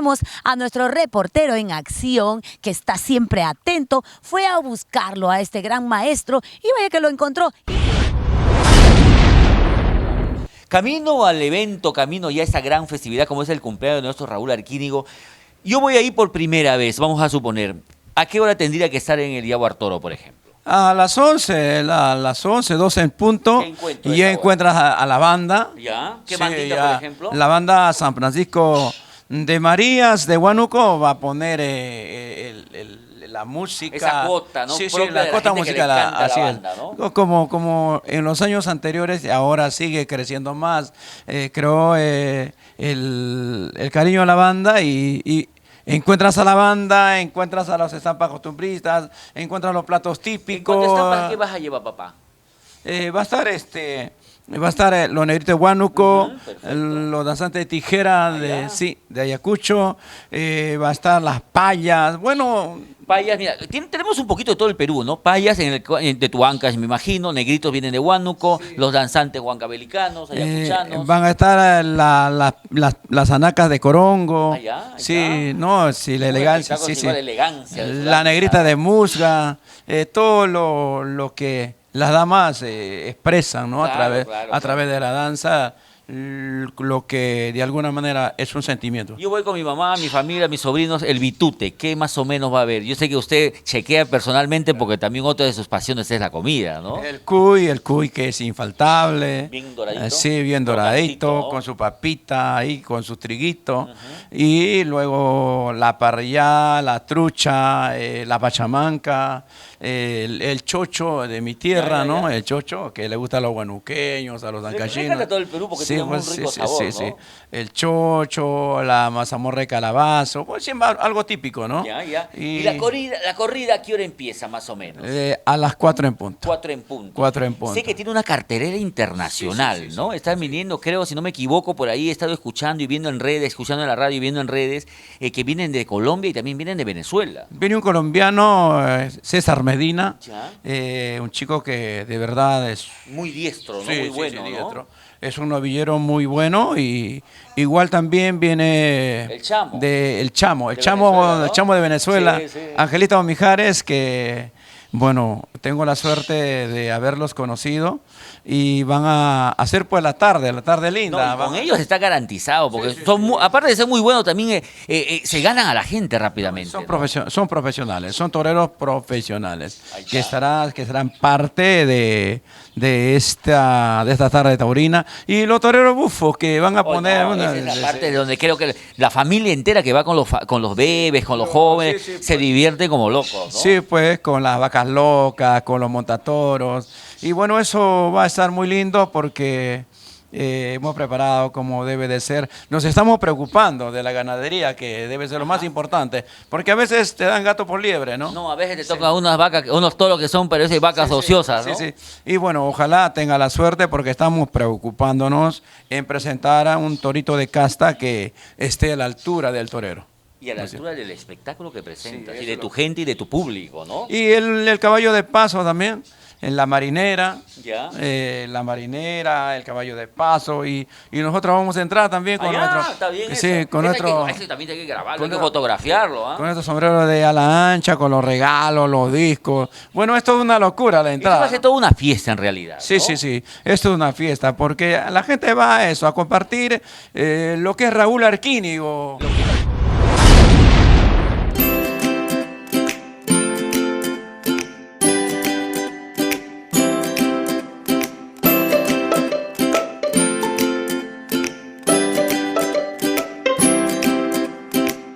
tenemos a nuestro reportero en acción, que está siempre atento. Fue a buscarlo a este gran maestro y vaya que lo encontró. Camino al evento, camino ya a esa gran festividad como es el cumpleaños de nuestro Raúl Arquínigo. Yo voy ahí por primera vez, vamos a suponer. ¿A qué hora tendría que estar en el Yaguar Toro, por ejemplo? A las 11, las 11, 12 en punto, ¿Qué encuentro y ya esa hora? encuentras a la banda. ¿Ya? ¿Qué Sí, bandita, ya, por ejemplo? La banda San Francisco de Marías de Huánuco va a poner la música. Esa cuota, ¿no? Sí, sí, Propia la de la cuota gente que le musical, encanta la así es. banda, ¿no? Como en los años anteriores, ahora sigue creciendo más. Creo el cariño a la banda y encuentras a la banda, encuentras a las estampas costumbristas, encuentras los platos ¿En típicos. cuánto estampas qué vas a llevar, papá? Va a estar los negritos de Huánuco, Perfecto. los danzantes de tijera Allá. de Ayacucho, va a estar las payas, bueno, Payas, mira, tenemos un poquito de todo el Perú, ¿no? Payas de Tuancas, me imagino, negritos vienen de Huánuco, los danzantes huancavelicanos, ayacuchanos. van a estar las anacas de Corongo, Allá, ahí sí, está. no, sí, la elegancia, Espectáculo, sí, igual sí. elegancia de su La danza. negrita de Musga, todo lo que las damas expresan, ¿no? Claro, A través de la danza, lo que de alguna manera es un sentimiento. Yo voy con mi mamá, mi familia, mis sobrinos, el bitute, ¿qué más o menos va a haber? Yo sé que usted chequea personalmente porque también otra de sus pasiones es la comida, ¿no? El cuy que es infaltable. Bien doradito. Sí, bien Crocantito, doradito, ¿no? con su papita ahí, con su triguito. Y luego la parrilla, la trucha, la pachamanca, el chocho de mi tierra, Ya. ¿no? El chocho, que le gusta a los guanuqueños, a los Le ancachinos. encanta todo el Perú porque tiene un rico sabor, ¿no? El chocho, la mazamorra de calabazo, pues siempre algo típico, ¿no? Ya. ¿Y la corrida a qué hora empieza, más o menos? A las 4 en punto. 4 en punto. 4 en punto. Sé que tiene una cartelera internacional, ¿no? Están viniendo, creo, si no me equivoco, por ahí he estado escuchando y viendo en redes, escuchando en la radio y viendo en redes, que vienen de Colombia y también vienen de Venezuela. Viene un colombiano, César Medina, Ya. un chico que de verdad es Muy diestro, ¿no? sí, Muy sí, bueno, sí, ¿no? diestro. Es un novillero muy bueno y igual también viene El Chamo. el Chamo, De Venezuela, ¿no? el Chamo de Venezuela, Sí. Angelito Mijares, que bueno, tengo la suerte de haberlos conocido y van a hacer pues la tarde linda. No, y con ellos está garantizado, porque aparte de ser muy buenos, también se ganan a la gente rápidamente. Son, ¿no? son profesionales, son toreros profesionales Ahí que está. serán parte de esta tarde taurina y los toreros bufos que van a Oh, poner no, esa es la parte de donde creo que la familia entera que va con los bebés, con los jóvenes, sí, se divierte como locos, ¿no? sí, pues con las vacas locas, con los montatoros y bueno, eso va a estar muy lindo porque hemos preparado como debe de ser. Nos estamos preocupando de la ganadería, que debe ser lo más importante, porque a veces te dan gato por liebre, ¿no? No, a veces te tocan unas vacas, unos toros que son, parecen vacas ociosas, ¿no? Sí. Y bueno, ojalá tenga la suerte porque estamos preocupándonos en presentar a un torito de casta que esté a la altura del torero. Y a la altura del espectáculo que presentas, Sí, y de eso tu gente y de tu público, ¿no? Y el caballo de paso también, en la marinera, Ya. la marinera, el caballo de paso y nosotros vamos a entrar también con nuestro, está bien sí, eso. con nuestro, Ese también hay que grabarlo, con hay que nuestro- fotografiarlo, ¿ah? con nuestro sombrero de ala ancha, con los regalos, los discos. Bueno, esto es una locura la Esto entrada. va a ser toda una fiesta en realidad, Sí, ¿no? sí, esto es una fiesta porque la gente va a eso, a compartir lo que es Raúl Arquínigo. Lo que